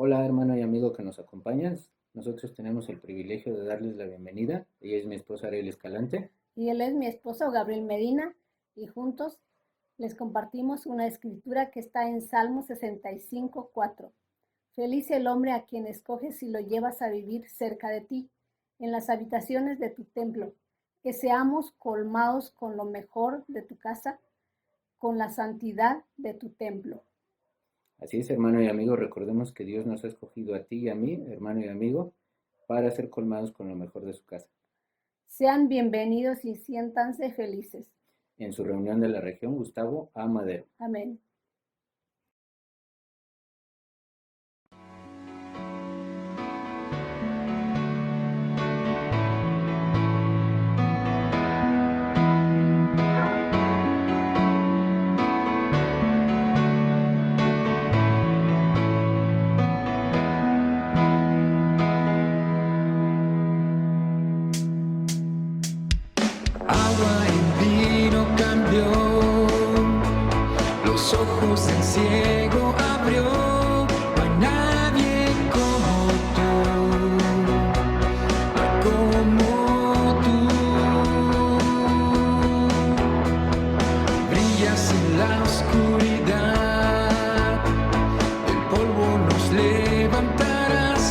Hola hermano y amigo que nos acompañas. Nosotros tenemos el privilegio de darles la bienvenida. Ella es mi esposa Ariel Escalante. Y él es mi esposo Gabriel Medina y juntos les compartimos una escritura que está en Salmo 65:4. Feliz el hombre a quien escoges y lo llevas a vivir cerca de ti, en las habitaciones de tu templo. Que seamos colmados con lo mejor de tu casa, con la santidad de tu templo. Así es, hermano y amigo, recordemos que Dios nos ha escogido a ti y a mí, hermano y amigo, para ser colmados con lo mejor de su casa. Sean bienvenidos y siéntanse felices. En su reunión de la región, Gustavo A. Madero. Amén. Agua en vino cambió, los ojos del ciego abrió. No hay nadie como tú, no hay como tú. Brillas en la oscuridad, del polvo nos levantarás.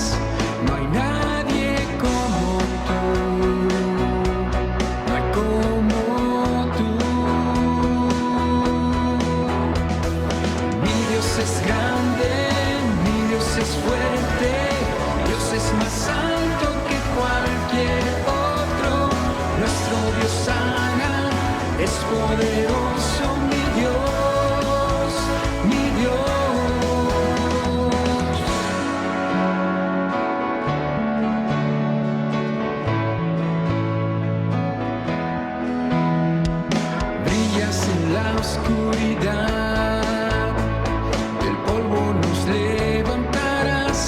No hay nadie como tú. Es grande, mi Dios es fuerte, Dios es más alto que cualquier otro. Nuestro Dios sana, es poderoso, mi Dios, mi Dios. Brillas en la oscuridad, levantarás.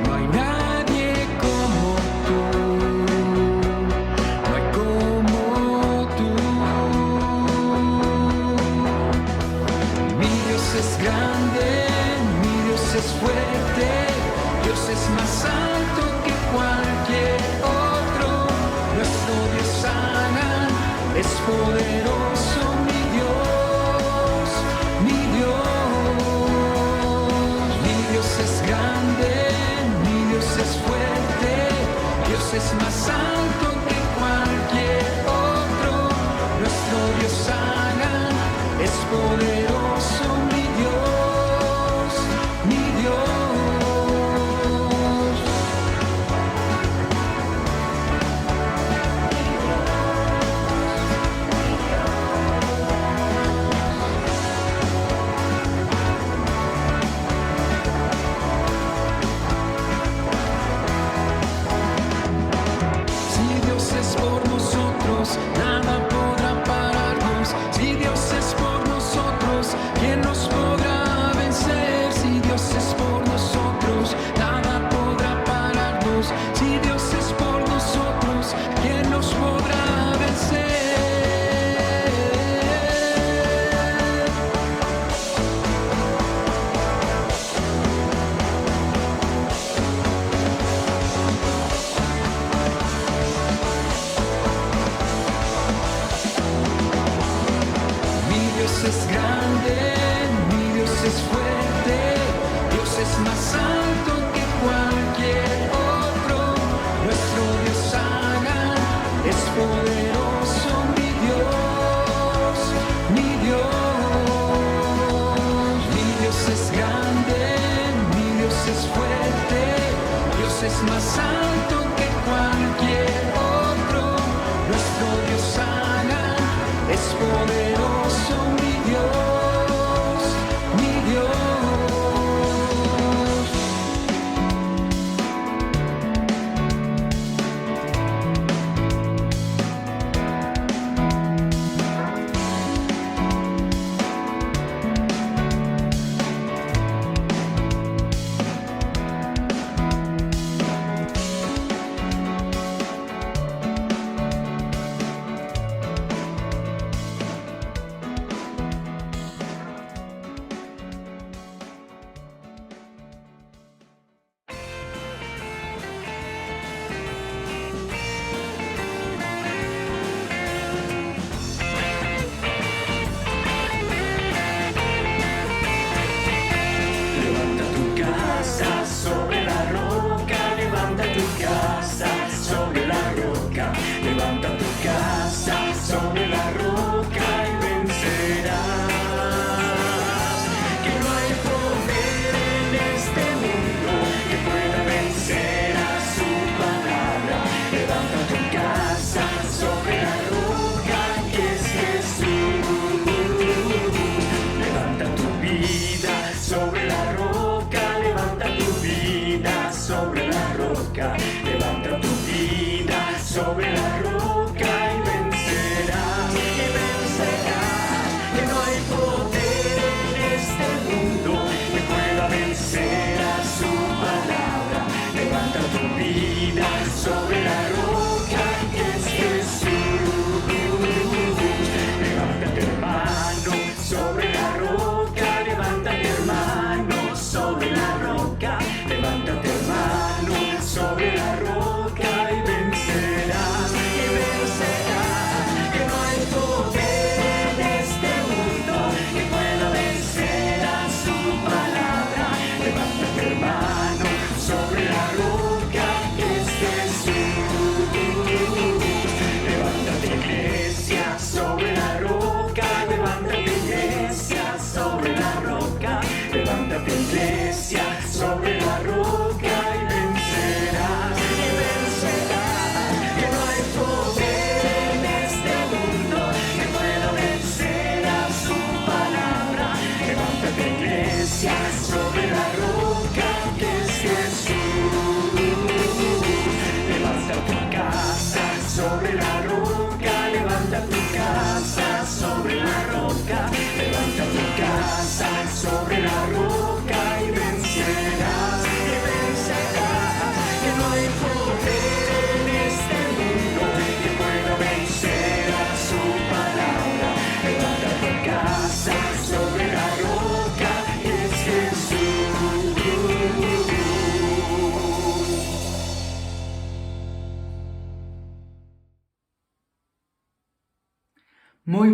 No hay nadie como tú, no hay como tú. Mi Dios es grande, mi Dios es fuerte, Dios es más alto que cualquier otro. Nuestro Dios sana, es poderoso, mi Dios, mi Dios. Es grande, mi Dios es fuerte, Dios es más alto que cualquier otro. Nuestro Dios sana, es poderoso, mi Dios, mi Dios. Por nosotros, nada podrá pararnos. Si Dios es por nosotros, ¿quién nos podrá vencer? Si Dios es por nosotros, nada podrá pararnos. Si Dios es por nosotros, ¿quién nos podrá vencer? Dios es grande, mi Dios es fuerte, Dios es más alto que cualquier otro. Nuestro Dios sana, es poderoso, mi Dios, mi Dios. Mi Dios es grande, mi Dios es fuerte, Dios es más alto que cualquier otro. Nuestro Dios sana, es poderoso, mi Dios, mi Dios.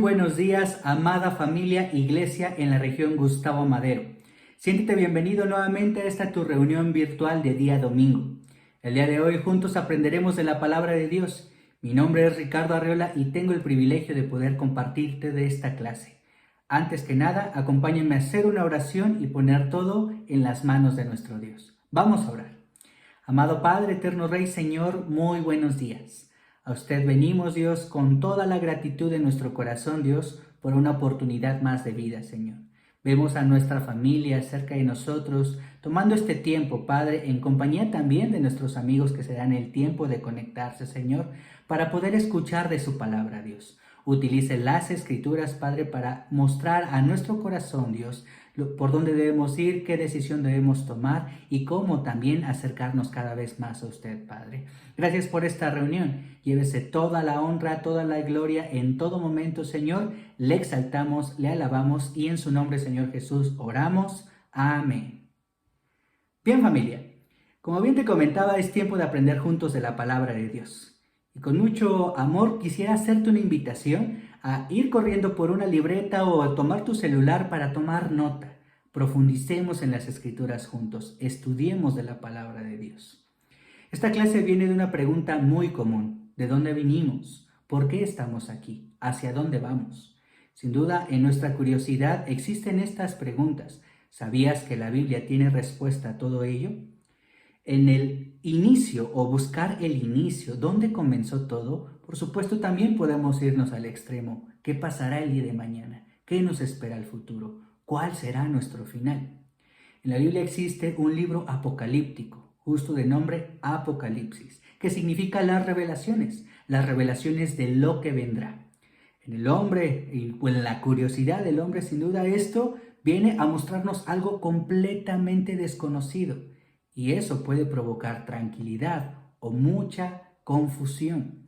buenos días, amada familia Iglesia en la región Gustavo Madero. Siéntete bienvenido nuevamente a esta tu reunión virtual de día domingo. El día de hoy juntos aprenderemos de la palabra de Dios. Mi nombre es Ricardo Arreola y tengo el privilegio de poder compartirte de esta clase. Antes que nada, acompáñenme a hacer una oración y poner todo en las manos de nuestro Dios. Vamos a orar. Amado Padre, eterno Rey, Señor, muy buenos días. A usted venimos, Dios, con toda la gratitud de nuestro corazón, Dios, por una oportunidad más de vida, Señor. Vemos a nuestra familia cerca de nosotros, tomando este tiempo, Padre, en compañía también de nuestros amigos que se dan el tiempo de conectarse, Señor, para poder escuchar de su palabra, Dios. Utilice las Escrituras, Padre, para mostrar a nuestro corazón, Dios, por dónde debemos ir, qué decisión debemos tomar y cómo también acercarnos cada vez más a usted, Padre. Gracias por esta reunión. Llévese toda la honra, toda la gloria en todo momento, Señor. Le exaltamos, le alabamos y en su nombre, Señor Jesús, oramos. Amén. Bien, familia, como bien te comentaba, es tiempo de aprender juntos de la palabra de Dios. Y con mucho amor quisiera hacerte una invitación a ir corriendo por una libreta o a tomar tu celular para tomar nota. Profundicemos en las Escrituras juntos, estudiemos de la palabra de Dios. Esta clase viene de una pregunta muy común. ¿De dónde vinimos? ¿Por qué estamos aquí? ¿Hacia dónde vamos? Sin duda, en nuestra curiosidad existen estas preguntas. ¿Sabías que la Biblia tiene respuesta a todo ello? En el inicio o buscar el inicio, ¿dónde comenzó todo? Por supuesto, también podemos irnos al extremo. ¿Qué pasará el día de mañana? ¿Qué nos espera el futuro? ¿Cuál será nuestro final? En la Biblia existe un libro apocalíptico, justo de nombre Apocalipsis, que significa las revelaciones de lo que vendrá. En el hombre y en la curiosidad del hombre, sin duda, esto viene a mostrarnos algo completamente desconocido. Y eso puede provocar tranquilidad o mucha confusión.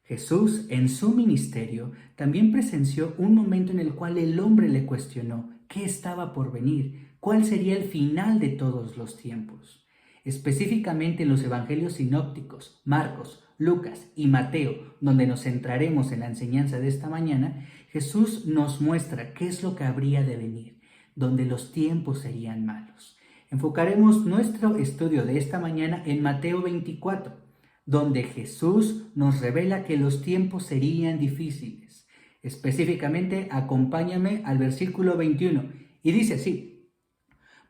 Jesús, en su ministerio, también presenció un momento en el cual el hombre le cuestionó qué estaba por venir, cuál sería el final de todos los tiempos. Específicamente en los evangelios sinópticos, Marcos, Lucas y Mateo, donde nos centraremos en la enseñanza de esta mañana, Jesús nos muestra qué es lo que habría de venir, donde los tiempos serían malos. Enfocaremos nuestro estudio de esta mañana en Mateo 24, donde Jesús nos revela que los tiempos serían difíciles. Específicamente, acompáñame al versículo 21, y dice así: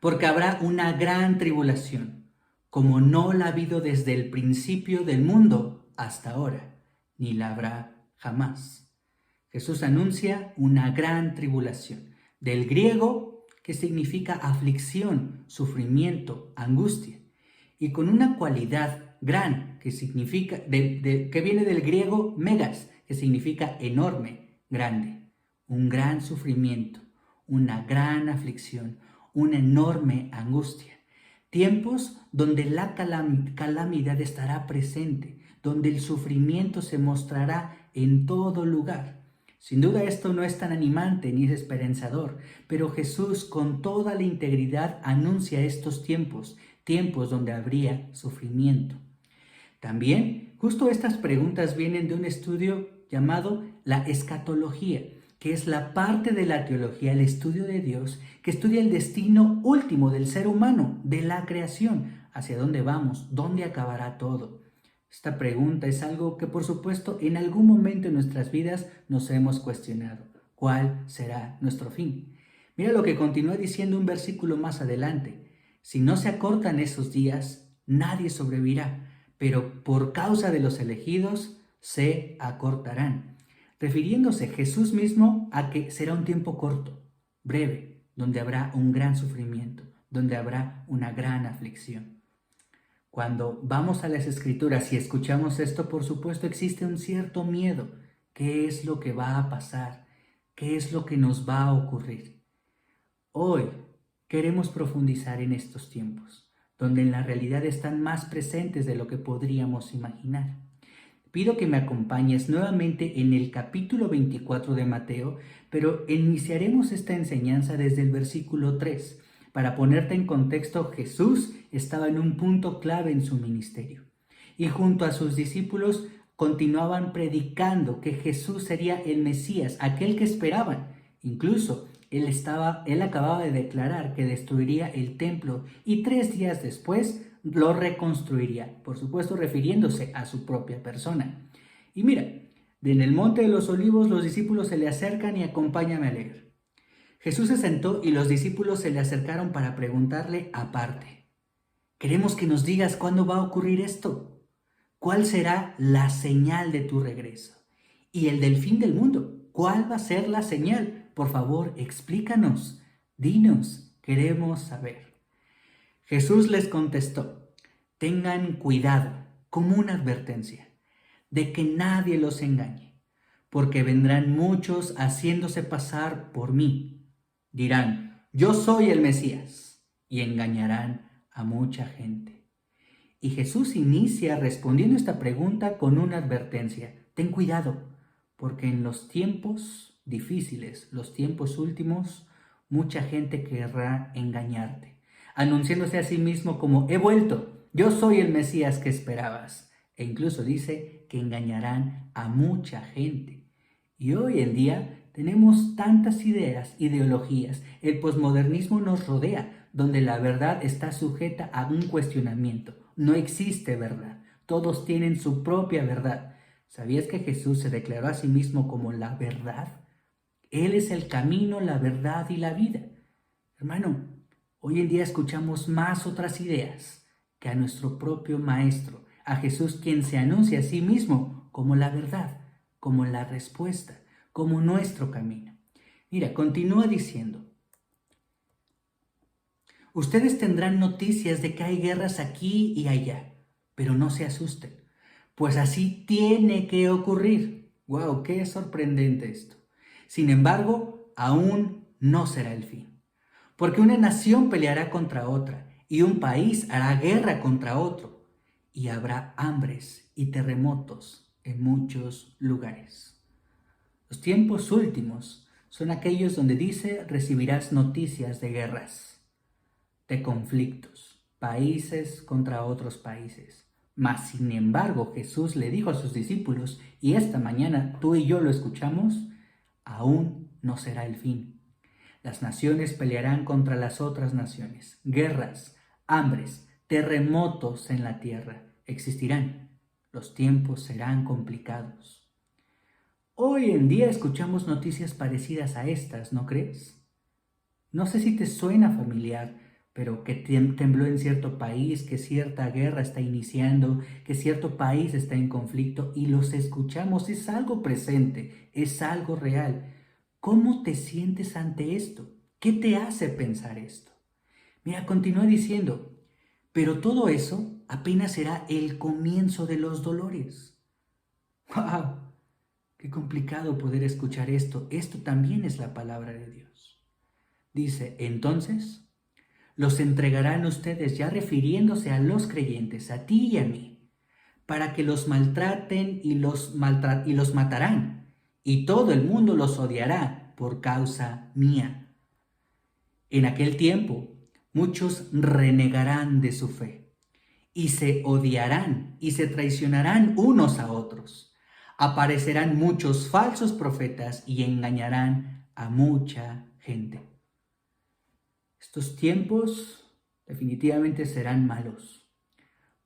porque habrá una gran tribulación, como no la ha habido desde el principio del mundo hasta ahora, ni la habrá jamás. Jesús anuncia una gran tribulación, del griego que significa aflicción, sufrimiento, angustia, y con una cualidad gran, que significa, que viene del griego megas, que significa enorme, grande, un gran sufrimiento, una gran aflicción, una enorme angustia. Tiempos donde la calamidad estará presente, donde el sufrimiento se mostrará en todo lugar. Sin duda esto no es tan animante ni es esperanzador, pero Jesús con toda la integridad anuncia estos tiempos, tiempos donde habría sufrimiento. También, justo estas preguntas vienen de un estudio llamado la escatología, que es la parte de la teología, el estudio de Dios, que estudia el destino último del ser humano, de la creación, hacia dónde vamos, dónde acabará todo. Esta pregunta es algo que, por supuesto, en algún momento en nuestras vidas nos hemos cuestionado. ¿Cuál será nuestro fin? Mira lo que continúa diciendo un versículo más adelante. Si no se acortan esos días, nadie sobrevivirá, pero por causa de los elegidos se acortarán. Refiriéndose Jesús mismo a que será un tiempo corto, breve, donde habrá un gran sufrimiento, donde habrá una gran aflicción. Cuando vamos a las Escrituras y escuchamos esto, por supuesto existe un cierto miedo. ¿Qué es lo que va a pasar? ¿Qué es lo que nos va a ocurrir? Hoy queremos profundizar en estos tiempos, donde en la realidad están más presentes de lo que podríamos imaginar. Pido que me acompañes nuevamente en el capítulo 24 de Mateo, pero iniciaremos esta enseñanza desde el versículo 3. Para ponerte en contexto, Jesús estaba en un punto clave en su ministerio y junto a sus discípulos continuaban predicando que Jesús sería el Mesías, aquel que esperaban. Incluso él acababa de declarar que destruiría el templo y 3 días después lo reconstruiría, por supuesto refiriéndose a su propia persona. Y mira, en el Monte de los Olivos los discípulos se le acercan y acompáñame a leer. Jesús se sentó y los discípulos se le acercaron para preguntarle aparte: queremos que nos digas cuándo va a ocurrir esto. ¿Cuál será la señal de tu regreso? Y el del fin del mundo, ¿cuál va a ser la señal? Por favor, explícanos, dinos, queremos saber. Jesús les contestó: tengan cuidado, como una advertencia, de que nadie los engañe, porque vendrán muchos haciéndose pasar por mí. Dirán: yo soy el Mesías, y engañarán a mucha gente. Y Jesús inicia respondiendo esta pregunta con una advertencia: ten cuidado, porque en los tiempos difíciles, los tiempos últimos, mucha gente querrá engañarte, anunciándose a sí mismo como: he vuelto, yo soy el Mesías que esperabas. E incluso dice que engañarán a mucha gente. Y hoy en día tenemos tantas ideas, ideologías. El posmodernismo nos rodea, donde la verdad está sujeta a un cuestionamiento. No existe verdad. Todos tienen su propia verdad. ¿Sabías que Jesús se declaró a sí mismo como la verdad? Él es el camino, la verdad y la vida. Hermano, hoy en día escuchamos más otras ideas que a nuestro propio Maestro, a Jesús, quien se anuncia a sí mismo como la verdad, como la respuesta, como nuestro camino. Mira, continúa diciendo: ustedes tendrán noticias de que hay guerras aquí y allá, pero no se asusten, pues así tiene que ocurrir. ¡Wow! ¡Qué sorprendente esto! Sin embargo, aún no será el fin, porque una nación peleará contra otra y un país hará guerra contra otro, y habrá hambres y terremotos en muchos lugares. Los tiempos últimos son aquellos donde dice: recibirás noticias de guerras, de conflictos, países contra otros países. Mas, sin embargo, Jesús le dijo a sus discípulos, y esta mañana tú y yo lo escuchamos: aún no será el fin. Las naciones pelearán contra las otras naciones. Guerras, hambres, terremotos en la tierra existirán. Los tiempos serán complicados. Hoy en día escuchamos noticias parecidas a estas, ¿no crees? No sé si te suena familiar, pero que tembló en cierto país, que cierta guerra está iniciando, que cierto país está en conflicto, y los escuchamos. Es algo presente, es algo real. ¿Cómo te sientes ante esto? ¿Qué te hace pensar esto? Mira, continúa diciendo: pero todo eso apenas será el comienzo de los dolores. ¡Wow! Qué complicado poder escuchar esto. Esto también es la palabra de Dios. Dice: entonces los entregarán ustedes, ya refiriéndose a los creyentes, a ti y a mí, para que los maltraten y los matarán, y todo el mundo los odiará por causa mía. En aquel tiempo muchos renegarán de su fe, y se odiarán y se traicionarán unos a otros. Aparecerán muchos falsos profetas y engañarán a mucha gente. Estos tiempos definitivamente serán malos,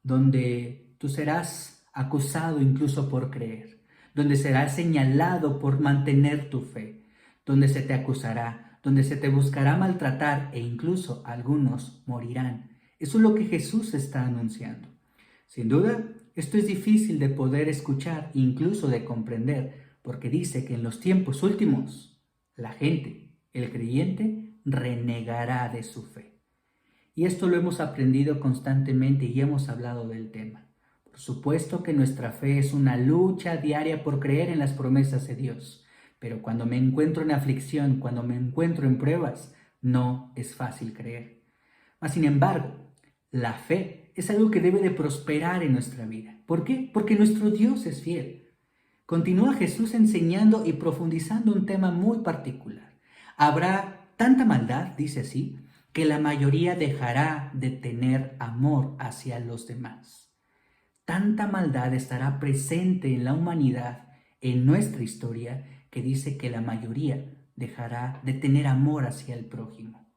donde tú serás acusado incluso por creer, donde serás señalado por mantener tu fe, donde se te acusará, donde se te buscará maltratar e incluso algunos morirán. Eso es lo que Jesús está anunciando. Sin duda, esto es difícil de poder escuchar, incluso de comprender, porque dice que en los tiempos últimos la gente, el creyente, renegará de su fe. Y esto lo hemos aprendido constantemente y hemos hablado del tema. Por supuesto que nuestra fe es una lucha diaria por creer en las promesas de Dios, pero cuando me encuentro en aflicción, cuando me encuentro en pruebas, no es fácil creer. Mas, sin embargo, la fe es algo que debe de prosperar en nuestra vida. ¿Por qué? Porque nuestro Dios es fiel. Continúa Jesús enseñando y profundizando un tema muy particular. Habrá tanta maldad, dice así, que la mayoría dejará de tener amor hacia los demás. Tanta maldad estará presente en la humanidad, en nuestra historia, que dice que la mayoría dejará de tener amor hacia el prójimo.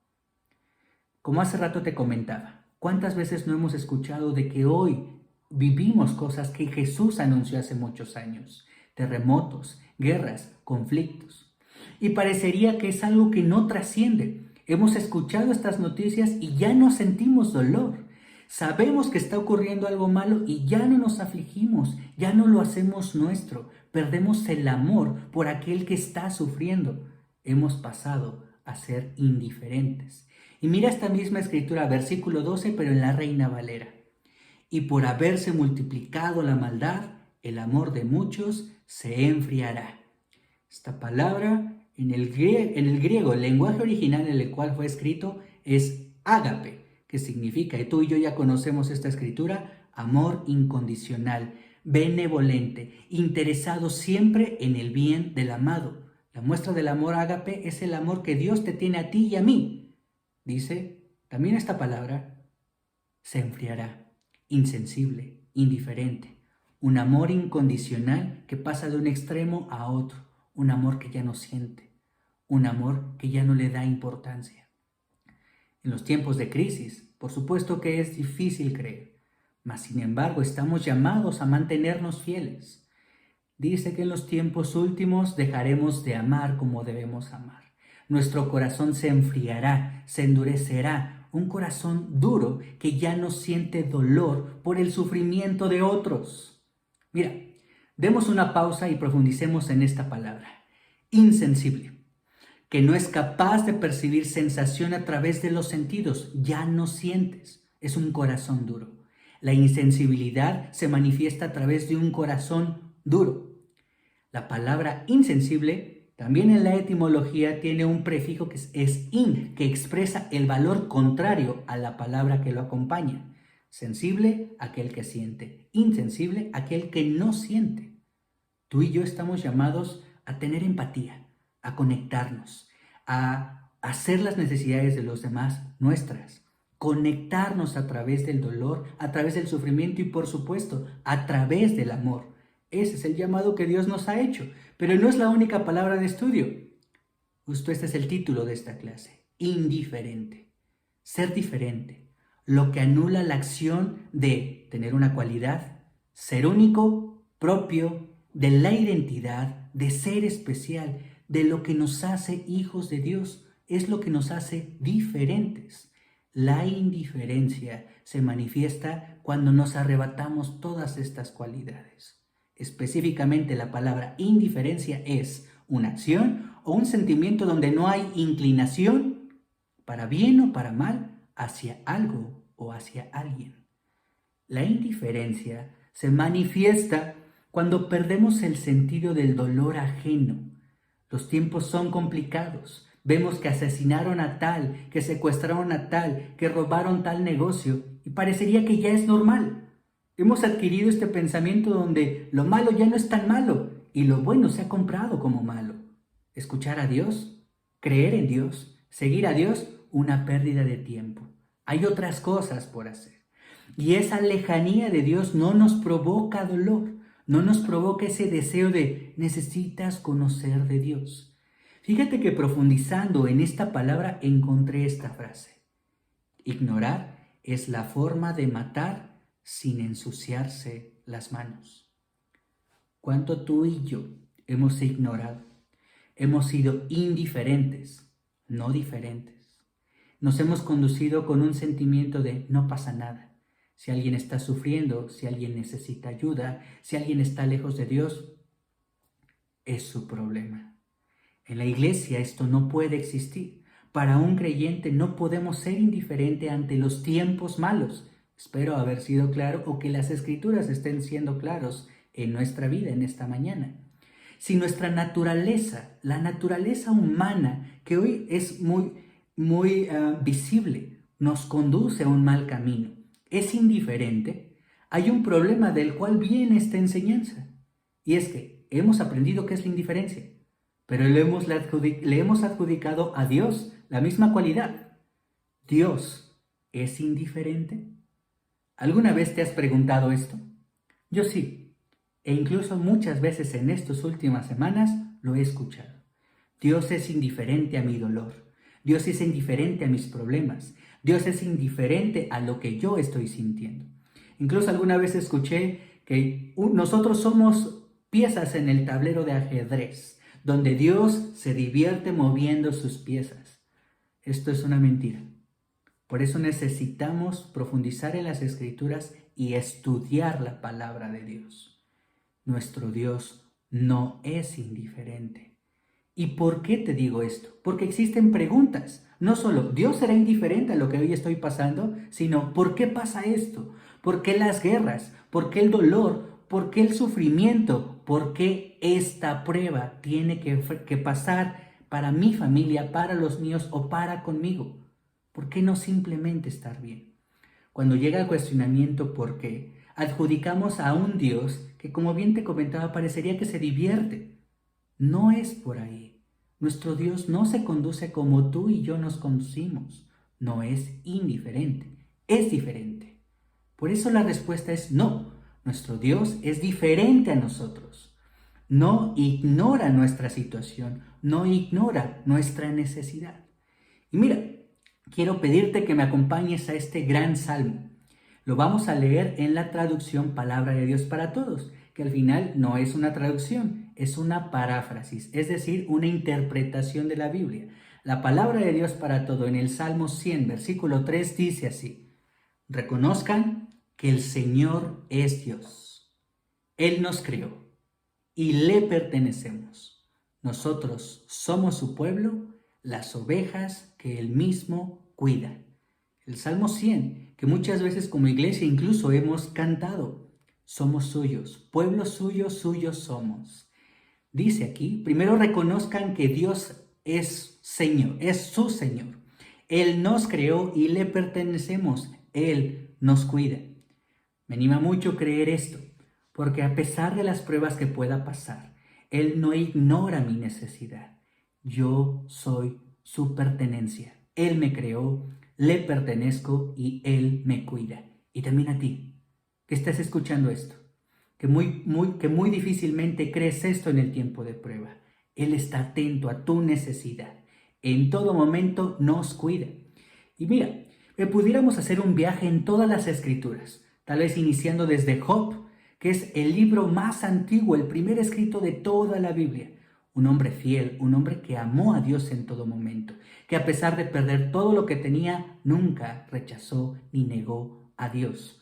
Como hace rato te comentaba, ¿cuántas veces no hemos escuchado de que hoy vivimos cosas que Jesús anunció hace muchos años? Terremotos, guerras, conflictos. Y parecería que es algo que no trasciende. Hemos escuchado estas noticias y ya no sentimos dolor. Sabemos que está ocurriendo algo malo y ya no nos afligimos, ya no lo hacemos nuestro. Perdemos el amor por aquel que está sufriendo. Hemos pasado a ser indiferentes. Y mira esta misma escritura, versículo 12, pero en la Reina Valera. Y por haberse multiplicado la maldad, el amor de muchos se enfriará. Esta palabra en el griego, el lenguaje original en el cual fue escrito es ágape, que significa, y tú y yo ya conocemos esta escritura, amor incondicional, benevolente, interesado siempre en el bien del amado. La muestra del amor ágape es el amor que Dios te tiene a ti y a mí. Dice también esta palabra, se enfriará, insensible, indiferente. Un amor incondicional que pasa de un extremo a otro. Un amor que ya no siente. Un amor que ya no le da importancia. En los tiempos de crisis, por supuesto que es difícil creer, mas sin embargo estamos llamados a mantenernos fieles. Dice que en los tiempos últimos dejaremos de amar como debemos amar. Nuestro corazón se enfriará, se endurecerá, un corazón duro que ya no siente dolor por el sufrimiento de otros. Mira, demos una pausa y profundicemos en esta palabra. Insensible, que no es capaz de percibir sensación a través de los sentidos, ya no sientes, es un corazón duro. La insensibilidad se manifiesta a través de un corazón duro. La palabra insensible también en la etimología tiene un prefijo que es in, que expresa el valor contrario a la palabra que lo acompaña. Sensible, aquel que siente. Insensible, aquel que no siente. Tú y yo estamos llamados a tener empatía, a conectarnos, a hacer las necesidades de los demás nuestras. Conectarnos a través del dolor, a través del sufrimiento y, por supuesto, a través del amor. Ese es el llamado que Dios nos ha hecho, pero no es la única palabra de estudio. Justo este es el título de esta clase. Indiferente. Ser diferente. Lo que anula la acción de tener una cualidad, ser único, propio, de la identidad, de ser especial, de lo que nos hace hijos de Dios, es lo que nos hace diferentes. La indiferencia se manifiesta cuando nos arrebatamos todas estas cualidades. Específicamente la palabra indiferencia es una acción o un sentimiento donde no hay inclinación, para bien o para mal, hacia algo o hacia alguien. La indiferencia se manifiesta cuando perdemos el sentido del dolor ajeno. Los tiempos son complicados. Vemos que asesinaron a tal, que secuestraron a tal, que robaron tal negocio y parecería que ya es normal. Hemos adquirido este pensamiento donde lo malo ya no es tan malo y lo bueno se ha comprado como malo. Escuchar a Dios, creer en Dios, seguir a Dios, una pérdida de tiempo. Hay otras cosas por hacer. Y esa lejanía de Dios no nos provoca dolor, no nos provoca ese deseo de necesitas conocer de Dios. Fíjate que profundizando en esta palabra encontré esta frase. Ignorar es la forma de matar sin ensuciarse las manos. ¿Cuánto tú y yo hemos ignorado? Hemos sido indiferentes, no diferentes. Nos hemos conducido con un sentimiento de no pasa nada. Si alguien está sufriendo, si alguien necesita ayuda, si alguien está lejos de Dios, es su problema. En la iglesia esto no puede existir. Para un creyente no podemos ser indiferentes ante los tiempos malos. Espero haber sido claro o que las escrituras estén siendo claros en nuestra vida en esta mañana. Si nuestra naturaleza, la naturaleza humana, que hoy es muy visible, nos conduce a un mal camino, es indiferente, hay un problema del cual viene esta enseñanza. Y es que hemos aprendido qué es la indiferencia, pero le hemos adjudicado a Dios la misma cualidad. ¿Dios es indiferente? ¿Alguna vez te has preguntado esto? Yo sí, e incluso muchas veces en estas últimas semanas lo he escuchado. Dios es indiferente a mi dolor. Dios es indiferente a mis problemas. Dios es indiferente a lo que yo estoy sintiendo. Incluso alguna vez escuché que nosotros somos piezas en el tablero de ajedrez, donde Dios se divierte moviendo sus piezas. Esto es una mentira. Por eso necesitamos profundizar en las Escrituras y estudiar la palabra de Dios. Nuestro Dios no es indiferente. ¿Y por qué te digo esto? Porque existen preguntas. No solo Dios será indiferente a lo que hoy estoy pasando, sino ¿por qué pasa esto? ¿Por qué las guerras? ¿Por qué el dolor? ¿Por qué el sufrimiento? ¿Por qué esta prueba tiene que pasar para mi familia, para los míos o para conmigo? ¿Por qué no simplemente estar bien? Cuando llega el cuestionamiento ¿por qué?, adjudicamos a un Dios que, como bien te comentaba, parecería que se divierte. No es por ahí. Nuestro Dios no se conduce como tú y yo nos conducimos. No es indiferente, es diferente. Por eso la respuesta es no. Nuestro Dios es diferente a nosotros. No ignora nuestra situación, no ignora nuestra necesidad. Y mira, quiero pedirte que me acompañes a este gran salmo. Lo vamos a leer en la traducción Palabra de Dios para Todos, que al final no es una traducción, es una paráfrasis, es decir, una interpretación de la Biblia. La Palabra de Dios para Todo en el Salmo 100, versículo 3 dice así: reconozcan que el Señor es Dios. Él nos creó y le pertenecemos. Nosotros somos su pueblo, las ovejas que Él mismo cuida. El Salmo 100, que muchas veces como iglesia incluso hemos cantado. Somos suyos, pueblo suyo, suyos somos. Dice aquí, primero reconozcan que Dios es Señor, es su Señor. Él nos creó y le pertenecemos. Él nos cuida. Me anima mucho creer esto, porque a pesar de las pruebas que pueda pasar, Él no ignora mi necesidad. Yo soy su pertenencia. Él me creó, le pertenezco y Él me cuida. Y también a ti, que estás escuchando esto, que muy difícilmente crees esto en el tiempo de prueba. Él está atento a tu necesidad. En todo momento nos cuida. Y mira, pudiéramos hacer un viaje en todas las Escrituras, tal vez iniciando desde Job, que es el libro más antiguo, el primer escrito de toda la Biblia. Un hombre fiel, un hombre que amó a Dios en todo momento, que a pesar de perder todo lo que tenía, nunca rechazó ni negó a Dios.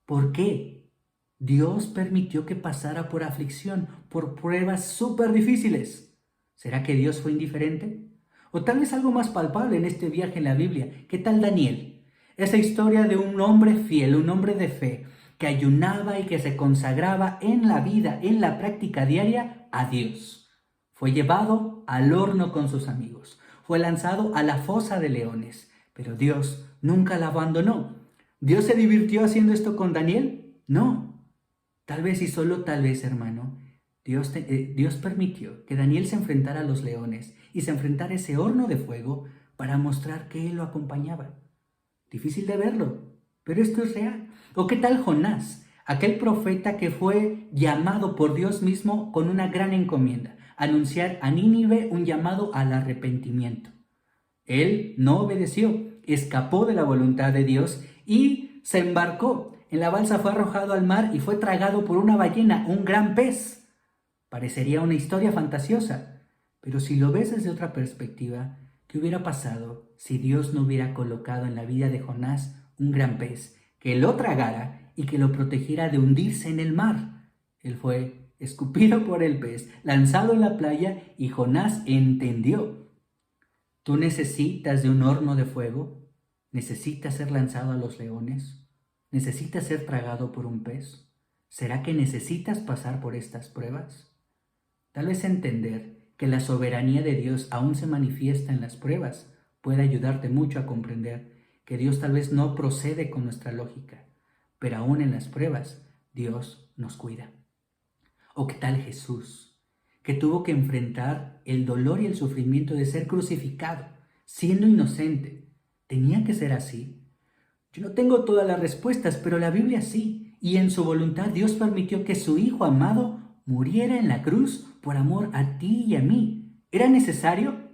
¿Por qué? Dios permitió que pasara por aflicción, por pruebas súper difíciles. ¿Será que Dios fue indiferente? O tal vez algo más palpable en este viaje en la Biblia. ¿Qué tal Daniel? Esa historia de un hombre fiel, un hombre de fe, que ayunaba y que se consagraba en la vida, en la práctica diaria, a Dios. Fue llevado al horno con sus amigos. Fue lanzado a la fosa de leones. Pero Dios nunca la abandonó. ¿Dios se divirtió haciendo esto con Daniel? No. Tal vez y solo tal vez, hermano, Dios permitió que Daniel se enfrentara a los leones y se enfrentara a ese horno de fuego para mostrar que Él lo acompañaba. Difícil de verlo, pero esto es real. ¿O qué tal Jonás, aquel profeta que fue llamado por Dios mismo con una gran encomienda, anunciar a Nínive un llamado al arrepentimiento? Él no obedeció, escapó de la voluntad de Dios y se embarcó. En la balsa fue arrojado al mar y fue tragado por una ballena, un gran pez. Parecería una historia fantasiosa, pero si lo ves desde otra perspectiva, ¿qué hubiera pasado si Dios no hubiera colocado en la vida de Jonás un gran pez que lo tragara y que lo protegiera de hundirse en el mar? Él fue escupido por el pez, lanzado en la playa y Jonás entendió. ¿Tú necesitas de un horno de fuego? ¿Necesitas ser lanzado a los leones? ¿Necesitas ser tragado por un pez? ¿Será que necesitas pasar por estas pruebas? Tal vez entender que la soberanía de Dios aún se manifiesta en las pruebas puede ayudarte mucho a comprender que Dios tal vez no procede con nuestra lógica, pero aún en las pruebas Dios nos cuida. ¿O qué tal Jesús, que tuvo que enfrentar el dolor y el sufrimiento de ser crucificado, siendo inocente? ¿Tenía que ser así? Yo no tengo todas las respuestas, pero la Biblia sí, y en su voluntad Dios permitió que su Hijo amado muriera en la cruz por amor a ti y a mí. ¿Era necesario?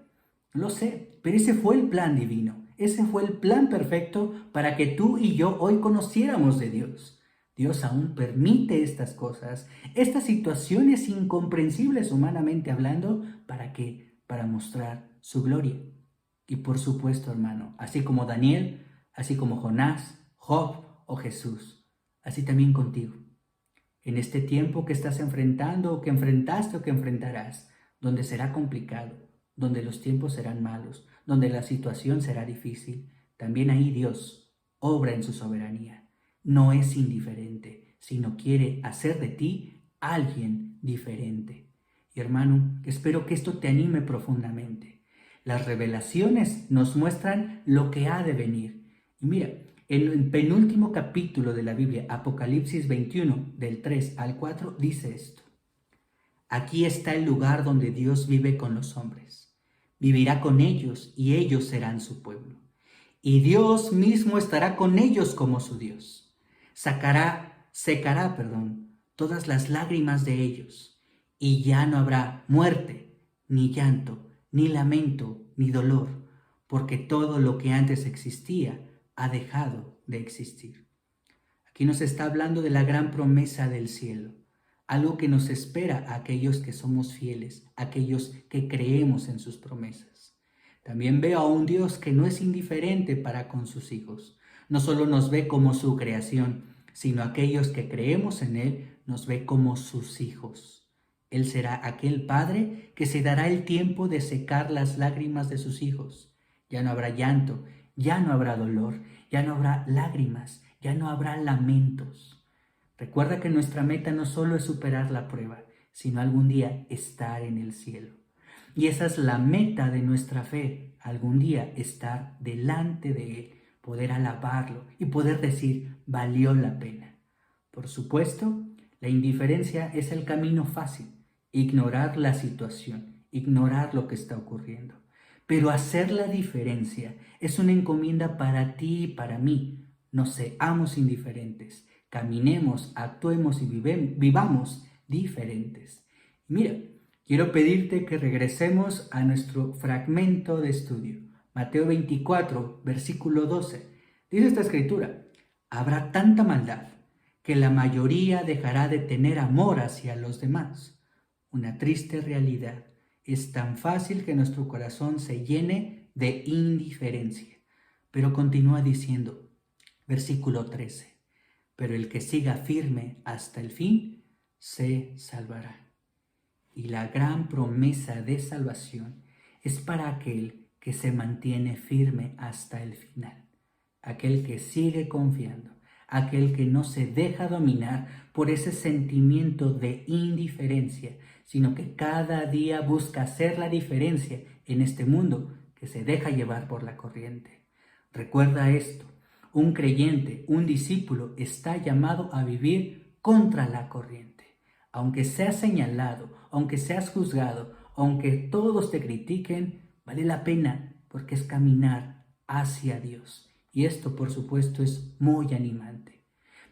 Lo sé, pero ese fue el plan divino. Ese fue el plan perfecto para que tú y yo hoy conociéramos de Dios. Dios aún permite estas cosas, estas situaciones incomprensibles humanamente hablando, ¿para qué? Para mostrar su gloria. Y por supuesto, hermano, así como Daniel, así como Jonás, Job o Jesús, así también contigo. En este tiempo que estás enfrentando o que enfrentaste o que enfrentarás, donde será complicado, donde los tiempos serán malos, donde la situación será difícil, también ahí Dios obra en su soberanía. No es indiferente, sino quiere hacer de ti alguien diferente. Y hermano, espero que esto te anime profundamente. Las revelaciones nos muestran lo que ha de venir. Y mira, en el penúltimo capítulo de la Biblia, Apocalipsis 21, del 3 al 4, dice esto. Aquí está el lugar donde Dios vive con los hombres. Vivirá con ellos y ellos serán su pueblo. Y Dios mismo estará con ellos como su Dios. Secará, todas las lágrimas de ellos. Y ya no habrá muerte, ni llanto, ni lamento, ni dolor, porque todo lo que antes existía ha dejado de existir. Aquí nos está hablando de la gran promesa del cielo, algo que nos espera a aquellos que somos fieles, a aquellos que creemos en sus promesas. También veo a un Dios que no es indiferente para con sus hijos. No solo nos ve como su creación, sino aquellos que creemos en Él nos ve como sus hijos. Él será aquel Padre que se dará el tiempo de secar las lágrimas de sus hijos. Ya no habrá llanto, ya no habrá dolor, ya no habrá lágrimas, ya no habrá lamentos. Recuerda que nuestra meta no solo es superar la prueba, sino algún día estar en el cielo. Y esa es la meta de nuestra fe, algún día estar delante de Él, poder alabarlo y poder decir, valió la pena. Por supuesto, la indiferencia es el camino fácil, ignorar la situación, ignorar lo que está ocurriendo. Pero hacer la diferencia es una encomienda para ti y para mí. No seamos indiferentes, caminemos, actuemos y vivamos diferentes. Mira, quiero pedirte que regresemos a nuestro fragmento de estudio. Mateo 24, versículo 12. Dice esta escritura, habrá tanta maldad que la mayoría dejará de tener amor hacia los demás. Una triste realidad. Es tan fácil que nuestro corazón se llene de indiferencia. Pero continúa diciendo, versículo 13, pero el que siga firme hasta el fin, se salvará. Y la gran promesa de salvación es para aquel que se mantiene firme hasta el final, aquel que sigue confiando, aquel que no se deja dominar por ese sentimiento de indiferencia, sino que cada día busca hacer la diferencia en este mundo que se deja llevar por la corriente. Recuerda esto, un creyente, un discípulo está llamado a vivir contra la corriente. Aunque seas señalado, aunque seas juzgado, aunque todos te critiquen, vale la pena porque es caminar hacia Dios. Y esto, por supuesto, es muy animante.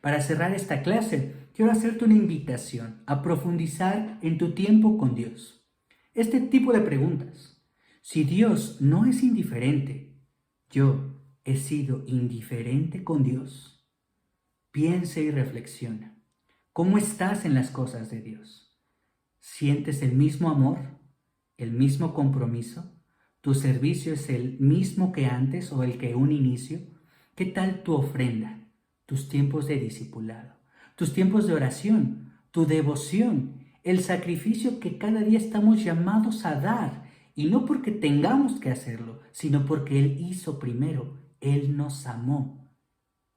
Para cerrar esta clase, quiero hacerte una invitación a profundizar en tu tiempo con Dios. Este tipo de preguntas. Si Dios no es indiferente, ¿yo he sido indiferente con Dios? Piensa y reflexiona. ¿Cómo estás en las cosas de Dios? ¿Sientes el mismo amor? ¿El mismo compromiso? ¿Tu servicio es el mismo que antes o el que un inicio? ¿Qué tal tu ofrenda? ¿Tus tiempos de discipulado? ¿Tus tiempos de oración? ¿Tu devoción? El sacrificio que cada día estamos llamados a dar. Y no porque tengamos que hacerlo, sino porque Él hizo primero. Él nos amó.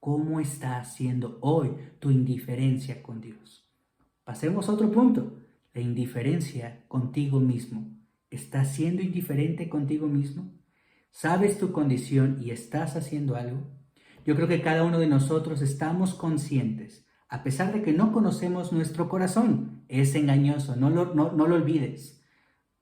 ¿Cómo está haciendo hoy tu indiferencia con Dios? Pasemos a otro punto. La indiferencia contigo mismo. ¿Estás siendo indiferente contigo mismo? ¿Sabes tu condición y estás haciendo algo? Yo creo que cada uno de nosotros estamos conscientes, a pesar de que no conocemos nuestro corazón. Es engañoso, no lo olvides.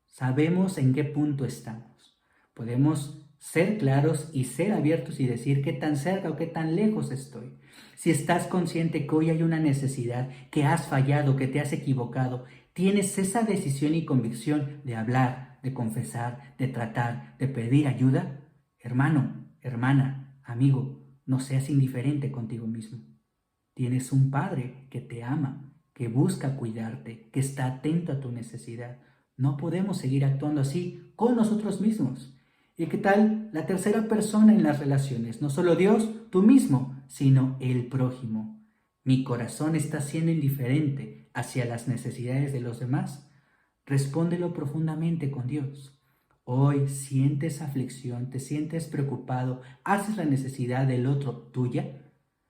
Sabemos en qué punto estamos. Podemos ser claros y ser abiertos y decir qué tan cerca o qué tan lejos estoy. Si estás consciente que hoy hay una necesidad, que has fallado, que te has equivocado, tienes esa decisión y convicción de hablar, de confesar, de tratar, de pedir ayuda, hermano, hermana, amigo, no seas indiferente contigo mismo. Tienes un Padre que te ama, que busca cuidarte, que está atento a tu necesidad. No podemos seguir actuando así con nosotros mismos. ¿Y qué tal la tercera persona en las relaciones? No solo Dios, tú mismo, sino el prójimo. ¿Mi corazón está siendo indiferente hacia las necesidades de los demás? Respóndelo profundamente con Dios. Hoy sientes aflicción, te sientes preocupado, haces la necesidad del otro tuya.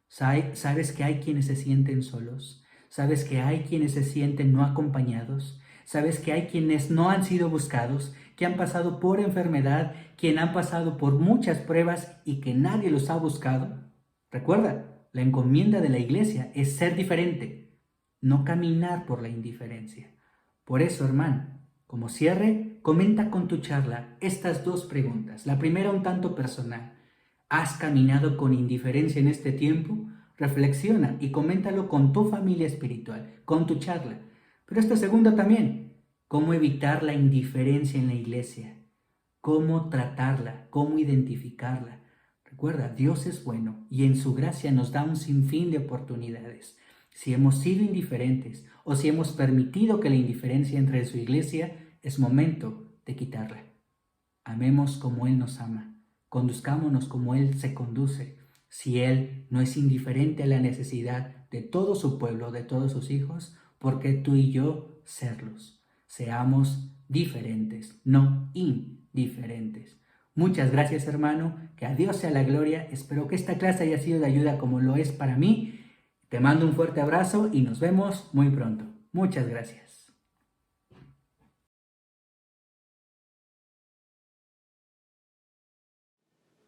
Sabes que hay quienes se sienten solos, sabes que hay quienes se sienten no acompañados, sabes que hay quienes no han sido buscados, que han pasado por enfermedad, quienes han pasado por muchas pruebas y que nadie los ha buscado. Recuerda, la encomienda de la iglesia es ser diferente, no caminar por la indiferencia. Por eso, hermano, como cierre, comenta con tu charla estas dos preguntas. La primera un tanto personal. ¿Has caminado con indiferencia en este tiempo? Reflexiona y coméntalo con tu familia espiritual, con tu charla. Pero esta segunda también. ¿Cómo evitar la indiferencia en la iglesia? ¿Cómo tratarla? ¿Cómo identificarla? Recuerda, Dios es bueno y en su gracia nos da un sinfín de oportunidades. Si hemos sido indiferentes o si hemos permitido que la indiferencia entre en su iglesia, es momento de quitarla. Amemos como Él nos ama. Conduzcámonos como Él se conduce. Si Él no es indiferente a la necesidad de todo su pueblo, de todos sus hijos, ¿por qué tú y yo serlos? Seamos diferentes, no indiferentes. Muchas gracias, hermano. Que a Dios sea la gloria. Espero que esta clase haya sido de ayuda como lo es para mí. Te mando un fuerte abrazo y nos vemos muy pronto. Muchas gracias.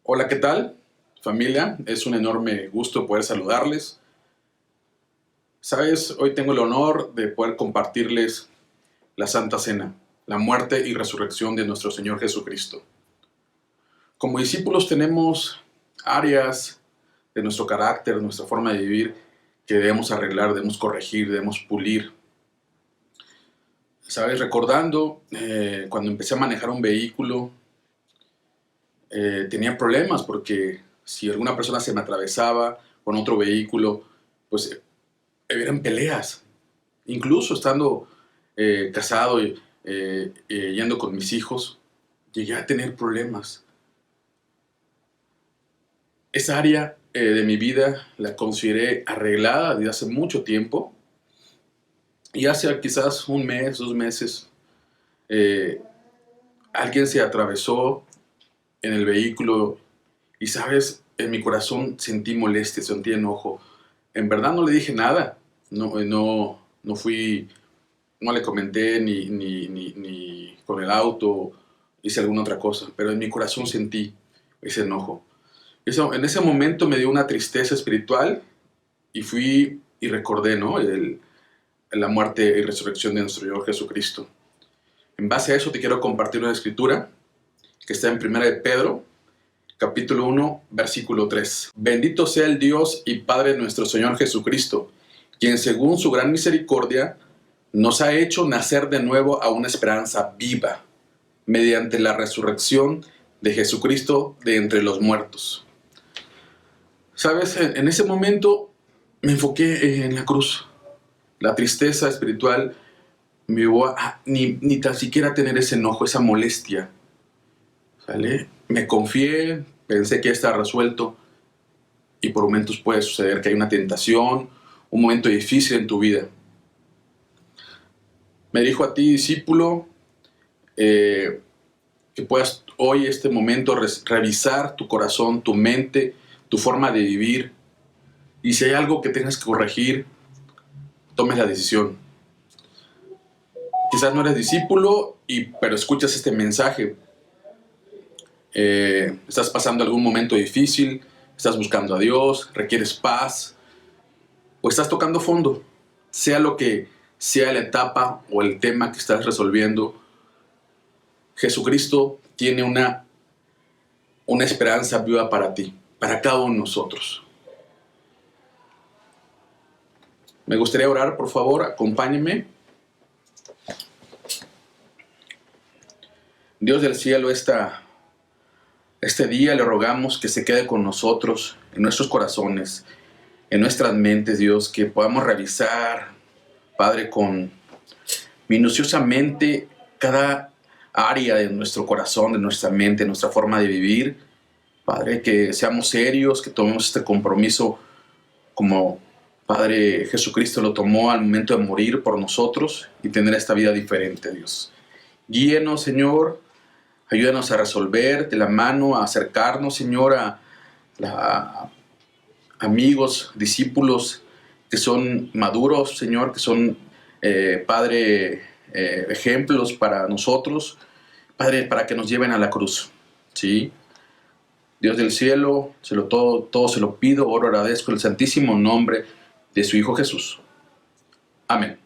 Hola, ¿qué tal, familia? Es un enorme gusto poder saludarles. Sabes, hoy tengo el honor de poder compartirles la Santa Cena, la muerte y resurrección de nuestro Señor Jesucristo. Como discípulos tenemos áreas de nuestro carácter, de nuestra forma de vivir, que debemos arreglar, debemos corregir, debemos pulir. Sabes, recordando cuando empecé a manejar un vehículo, tenía problemas porque si alguna persona se me atravesaba con otro vehículo, pues eran peleas. Incluso estando casado y yendo con mis hijos, llegué a tener problemas. Esa área de mi vida la consideré arreglada desde hace mucho tiempo. Y hace quizás un mes, 2 meses, alguien se atravesó en el vehículo y, sabes, en mi corazón sentí molestia, sentí enojo. En verdad no le dije nada, no le comenté ni con el auto, hice alguna otra cosa, pero en mi corazón sentí ese enojo. En ese momento me dio una tristeza espiritual y fui y recordé, ¿no?, la muerte y resurrección de nuestro Señor Jesucristo. En base a eso te quiero compartir una escritura que está en 1 de Pedro, capítulo 1, versículo 3. Bendito sea el Dios y Padre de nuestro Señor Jesucristo, quien según su gran misericordia nos ha hecho nacer de nuevo a una esperanza viva, mediante la resurrección de Jesucristo de entre los muertos. ¿Sabes? En ese momento me enfoqué en la cruz. La tristeza espiritual me llevó a ni tan siquiera tener ese enojo, esa molestia. ¿Sale? Me confié, pensé que ya estaba resuelto y por momentos puede suceder que hay una tentación, un momento difícil en tu vida. Me dijo a ti, discípulo, que puedas hoy, este momento, revisar tu corazón, tu mente, tu forma de vivir. Y si hay algo que tengas que corregir, tomes la decisión. Quizás no eres discípulo, pero escuchas este mensaje. Estás pasando algún momento difícil, estás buscando a Dios, requieres paz, o estás tocando fondo. Sea lo que sea la etapa o el tema que estás resolviendo, Jesucristo tiene una una esperanza viva para ti, para cada uno de nosotros. Me gustaría orar, por favor, acompáñenme. Dios del cielo, este día le rogamos que se quede con nosotros, en nuestros corazones, en nuestras mentes, Dios, que podamos revisar, Padre, con minuciosamente cada área de nuestro corazón, de nuestra mente, nuestra forma de vivir. Padre, que seamos serios, que tomemos este compromiso como Padre Jesucristo lo tomó al momento de morir por nosotros y tener esta vida diferente, Dios. Guíenos, Señor, ayúdanos a resolver de la mano, a acercarnos, Señor, a amigos, discípulos que son maduros, Señor, que son, Padre, ejemplos para nosotros, Padre, para que nos lleven a la cruz, ¿sí? Dios del cielo, todo se lo pido, oro, agradezco en el santísimo nombre de su Hijo Jesús. Amén.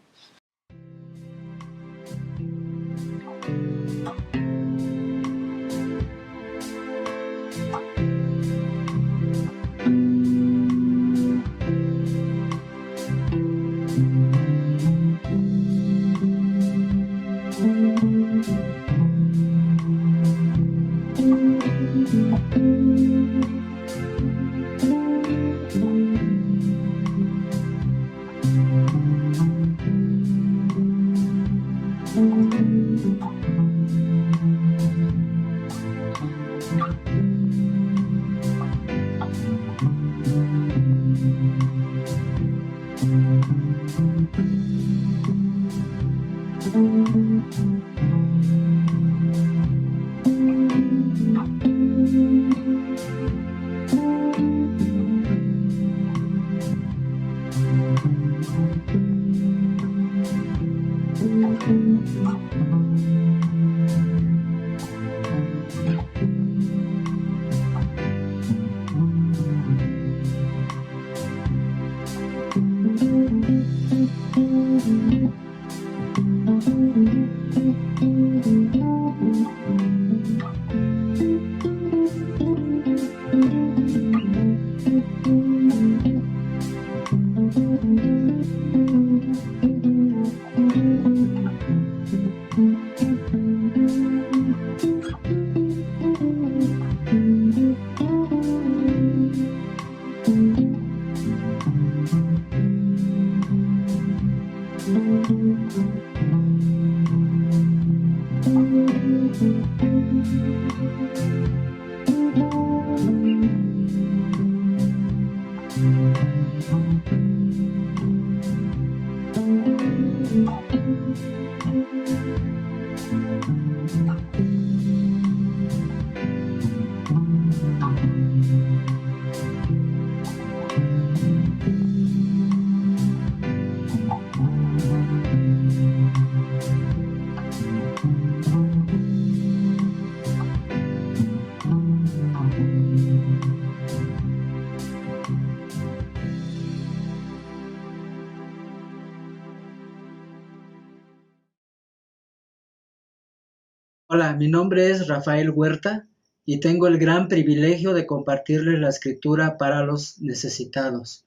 Hola, mi nombre es Rafael Huerta y tengo el gran privilegio de compartirles la escritura para los necesitados.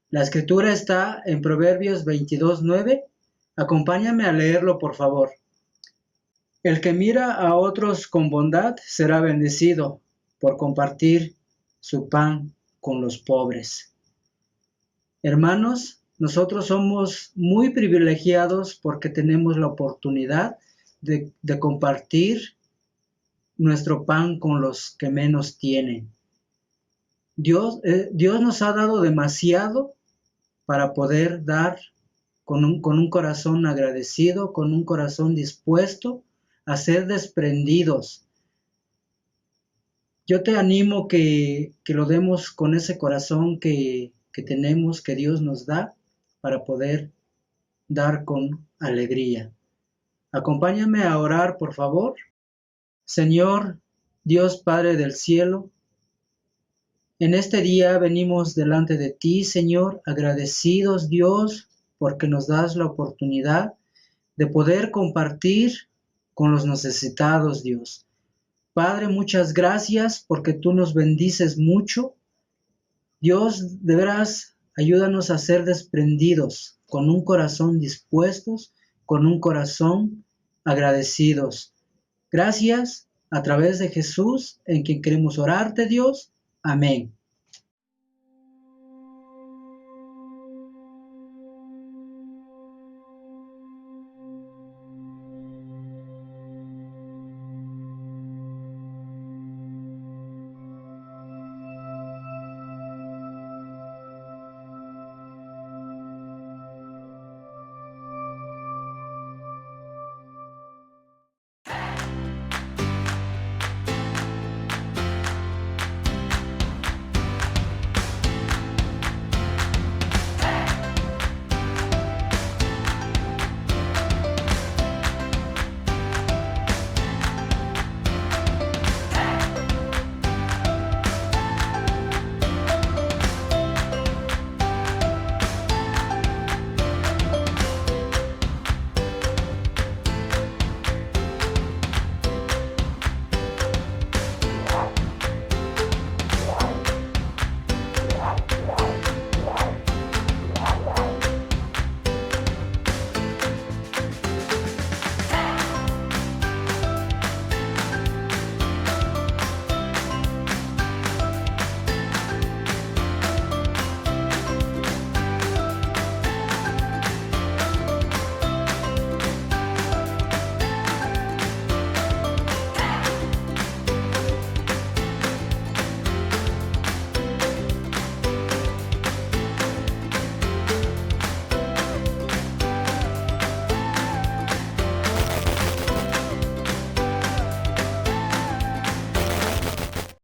La escritura está en Proverbios 22:9. Acompáñame a leerlo, por favor. El que mira a otros con bondad será bendecido por compartir su pan con los pobres. Hermanos, nosotros somos muy privilegiados porque tenemos la oportunidad de compartir nuestro pan con los que menos tienen. Dios nos ha dado demasiado para poder dar con un corazón agradecido, con un corazón dispuesto a ser desprendidos. Yo te animo que lo demos con ese corazón que tenemos, que Dios nos da, para poder dar con alegría. Acompáñame a orar, por favor. Señor, Dios Padre del cielo, en este día venimos delante de ti, Señor, agradecidos, Dios, porque nos das la oportunidad de poder compartir con los necesitados, Dios. Padre, muchas gracias porque tú nos bendices mucho. Dios, de veras, ayúdanos a ser desprendidos, con un corazón dispuestos, con un corazón agradecidos. Gracias a través de Jesús, en quien queremos orarte, Dios. Amén.